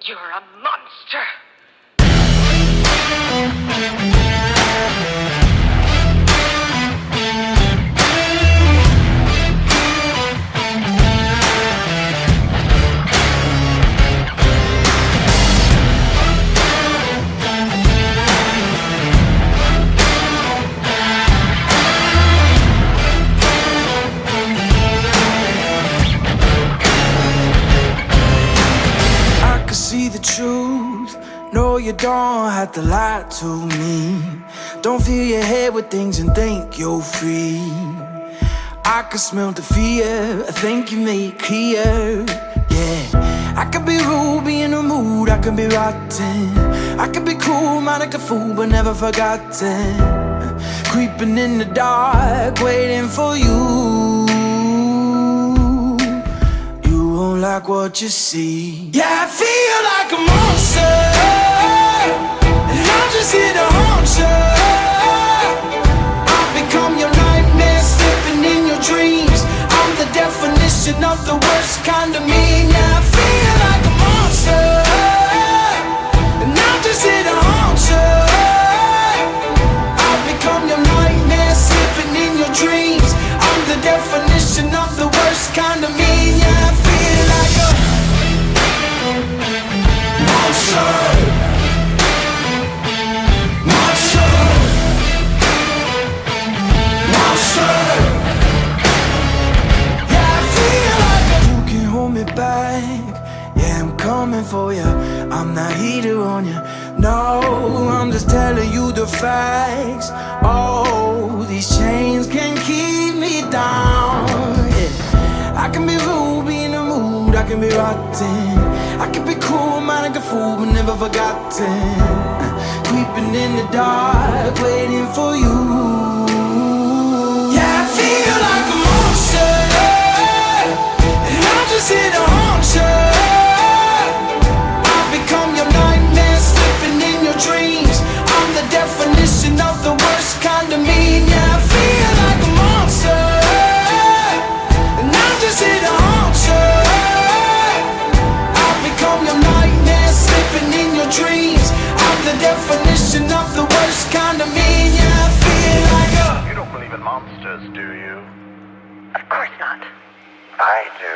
You're a monster. See the truth, no you don't have to lie to me. Don't fill your head with things and think you're free. I can smell the fear, I think you made it clear. Yeah, I could be rude, be in the mood, I could be rotten. I could be cool, man like a fool, but never forgotten. Creeping in the dark, waiting for you. Won't like what you see. Yeah, I feel like a monster, and I'm just here to haunt you. I've become your nightmare, slipping in your dreams. I'm the definition of the worst kind of mean. Yeah, I feel like a monster, and I'm just here to haunt you. I've become your nightmare, slipping in your dreams. I'm the definition of the worst kind of mean. Yeah, I feel like a monster. Monster. Monster. Yeah, I feel like you can hold me back. Yeah, I'm coming for you. I'm not heater on you. No, I'm just telling you the facts. Oh, these chains can keep me down. Yeah. I can be rude, be in the mood, I can be rotten. I can be cool, man like a fool, but never forgotten. Creeping in the dark, waiting for you. Yeah, I feel like a monster, and I'm just here to haunt you. I've become your nightmare, slipping in your dreams. I'm the definition of the worst kind of mean. Yeah, I feel like a monster, and I'm just here to haunt you. I've become your nightmare, slipping in your dreams. I'm the definition of the worst kind of mean. Yeah, I feel like a... You don't believe in monsters, do you? Of course not. I do.